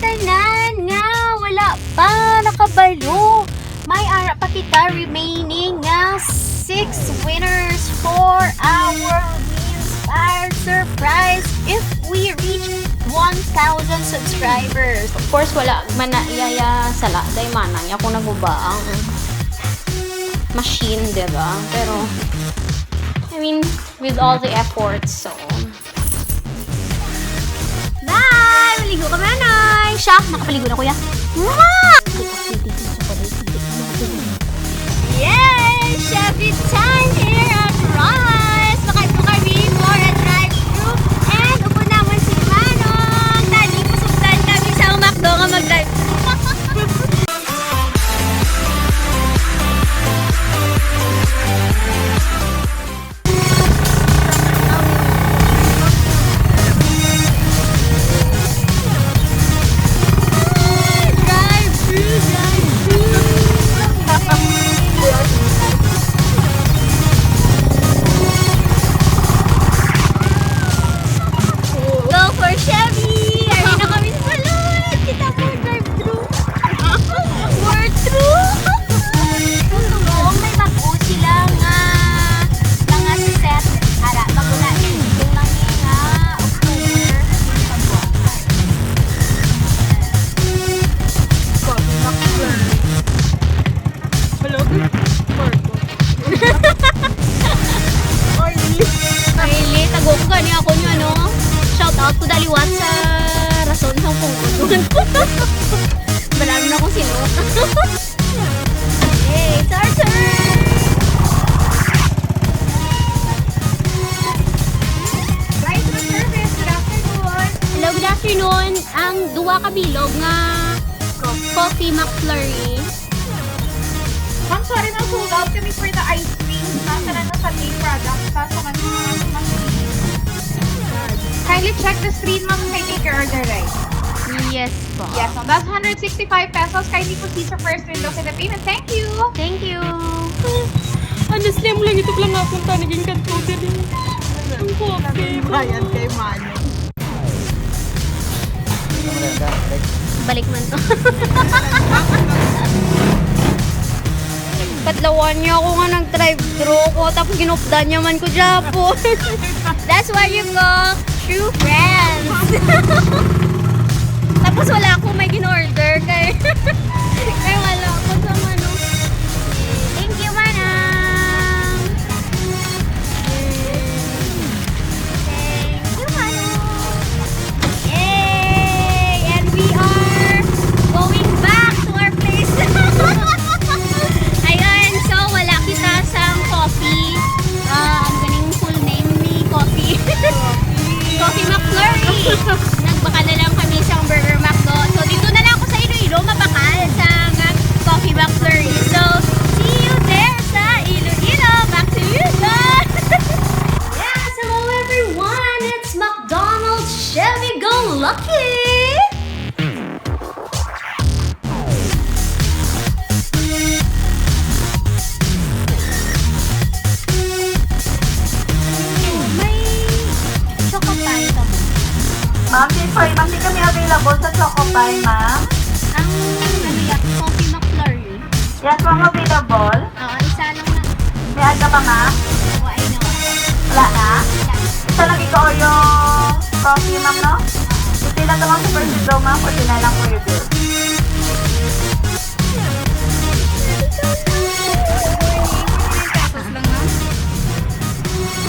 tanan nga wala pa nakabalo. May ara pa kita remaining nga 6 winners for our Inspired surprise if we reach 1,000 subscribers. Of course, wala man na iyaya sala. Day manang niya kung naguba ang machine, diba? Pero, I mean, with all the efforts, so... Bye! Maligo ka manay! Siya, nakapaligo na kuya. Yay! Chevy time here at Rice! Bakit po kami for a drive-thru? And upo naman si Manong! Dali, pusugtan kami sa McDo nga mag-drive-thru. Go for Chevy! Ayun na kami sa salon! Kita mo, drive-thru! We're through! Kung may bago sila nga mga set, ara, bago na yung nangyay nga October. Really? Tago ko gani ako nyo, ano? Shout out to Daliwat sa rason sa pungkod. Balaro na kung sino. Hey, it's our turn! Drive-thru service, good afternoon! Hello, good afternoon! Ang duwa ka bilog nga Coffee McFlurry. Ma'am, sorry na sold out kami for the ice cream. Nasa na sa main product. Kaso nga kindly check the screen, ma'am, kay take your order, right? Yes po. Yes, ma'am. That's 165 pesos. Kindly proceed sa first window for the payment. Thank you! Thank you! Honestly, mo lang ito lang napunta. Naging kanto din. Ang coffee. Bayan kay Mano. Balik man to. Katlawan niya ako nga nag-drive-thru ko, tapos ginupdan niya man ko Japon. That's what you call true friends. Tapos wala akong may ginorder kay kaya wala ako sa mano. Thank you, Manang. Thank you, Manang. Yay! And we are going back to our place. Ayun, so wala kita sa coffee. Ang galing full name ni Coffee. Coffee McFlurry. Nagbaka na lang kami sa Burger McDo. So dito na lang ako sa Iloilo, mabakal sa Coffee McFlurry. So see you there sa Iloilo. Back to you guys. Yes, hello everyone. It's McDonald's Chevy Go Lucky. May choco pie ka mo. Ma'am, sorry, ma'am, di kami available sa Choco Pie, ma'am. Ang ano yan, Coffee McFlurry. Yes, ma'am, available. Oo, isa lang na. May aga pa, ma'am? Oo, ay nawa. Wala na? Isa lagi ko yung coffee, ma'am, no? Ito lang ito, ma'am, sa first window, ma'am. O ito na lang for your bill. Pesos lang na.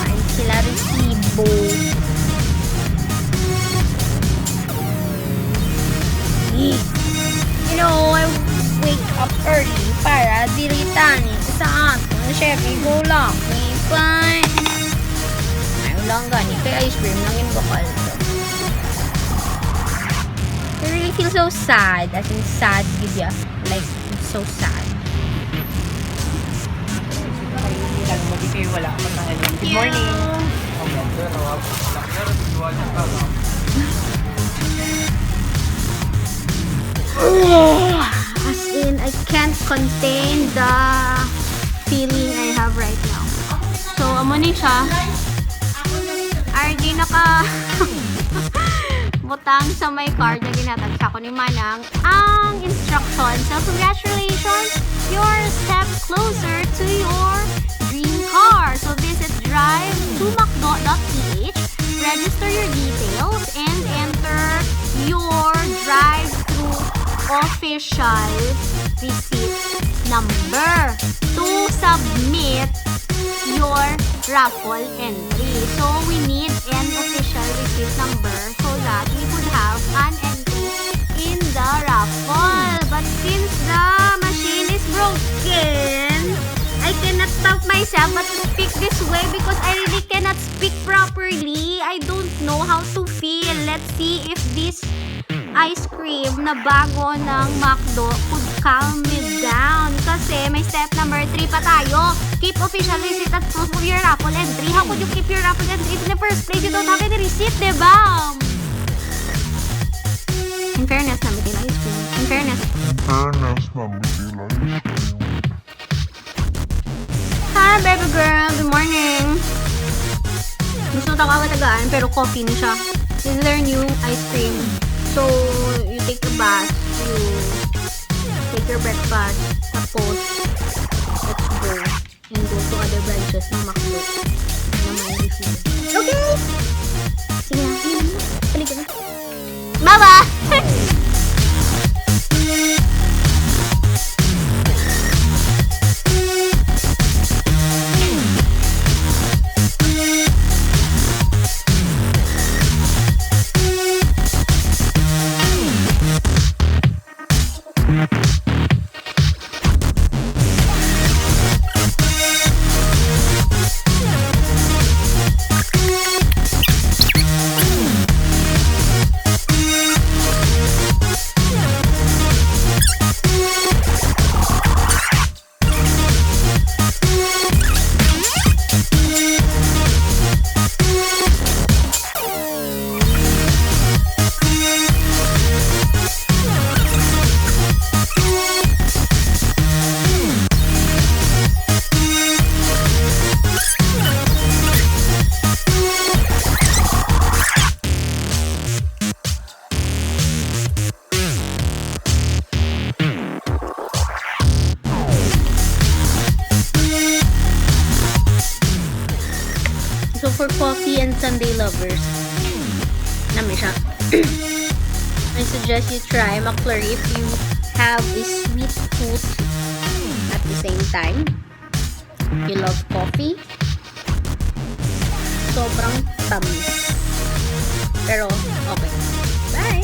Ay, sila resibo. You know, I wake up early para diritanin sa aton Chevy Go Lucky pa. Ay, lang gani. Kaya ice cream lang yung bakal to. I really feel so sad. As in sad, gidya. Like, so sad. Good morning. As in, I can't contain the feeling I have right now. So, amo ni siya. RJ naka butang sa may card na ginatagsa ko ni Manang ang instruction. So, congratulations! You're a step closer to your dream car. So, visit drive2macdo.ph, register your details, and enter your drive-thru official receipt number to submit your raffle entry. So, we need an official receipt number so that we could have an entry in the raffle. But since the machine is broken, I cannot stop myself but to speak this way because I really cannot speak properly. I don't know how to feel. Let's see if this ice cream na bago ng McDo could calm me down. Kasi may step number 3 pa tayo. Keep official receipt at proof of your raffle entry. How could you keep your raffle entry in the first place? You don't have any receipt, diba? In fairness, namitin ice cream. In fairness. Hi, baby girl. Good morning. Gusto tagaan pero coffee na siya. This is their new ice cream. So, you take a bath, you take your breakfast, tapos, let's go and go to other branches ng McDo. Okay! Sige na, balik ka na. Mama! So for coffee and sundae lovers, namin siya. I suggest you try McFlurry if you have a sweet tooth at the same time. You love coffee. Sobrang tamis. Pero, okay. Bye!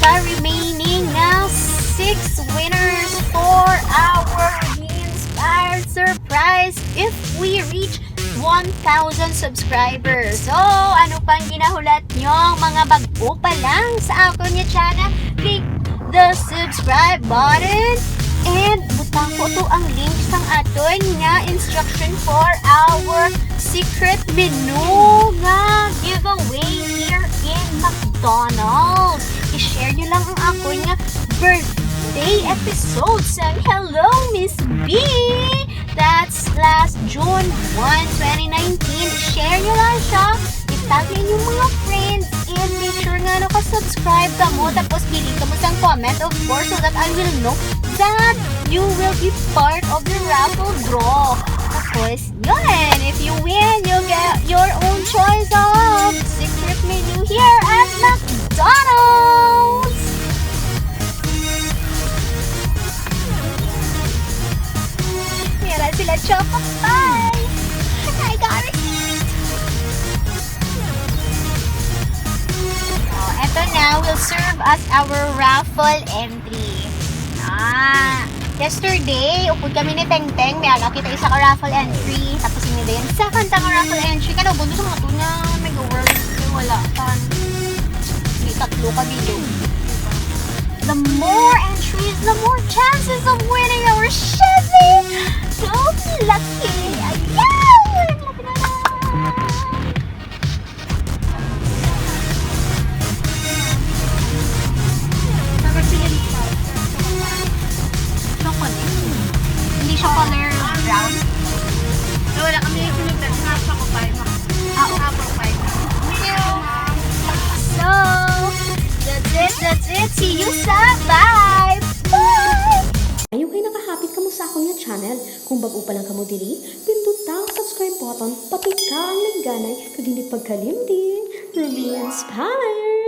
Remaining now 6 winners for our Inspired Surprise if we reach 1,000 subscribers. So, ano pang ginahulat nyo mga bago pa lang sa ako niya channel? Click the subscribe button and butang ko to ang link sang aton nga instruction for our secret menu nga giveaway here in McDonald's. I-share nyo lang ang ako nga birthday episodes and hello Miss B! That's last June 1, 2019. I-share nyo lang siya. I-tag nyo yung mga friends and make sure nga nakasubscribe ka mo tapos pili ka mo sa comment of course so that I will know that you will be part of the raffle draw. Tapos, yun! If you win, you'll get your own choice of secret menu here at McDonald's! Meron sila choco pie! I got it! Oh, eto na will serve as our raffle entry. Yesterday, upod kami ni Teng Teng, may aga kita isa ka raffle entry. Tapos hindi din sa kanta nga raffle entry. Kano, bundo sa mga to na may world. Wala. Hindi, tatlo ka bilog. the more entries, the more chances of winning our Chevy. So lucky! Ayan! Lucky na lang! Chocolate. Hindi siya color brown. Wala kami yung sunod na sinasa ko pa yung Thank you. So, that's it. See you sa bye! Bye! Ayaw kayo nakahapit ka mo sa akong nga channel. Kung bago pa lang ka mo diri, pindot ang subscribe button, pati ka ang nagganay, kag hindi pagkalimti. Ruby Inspired!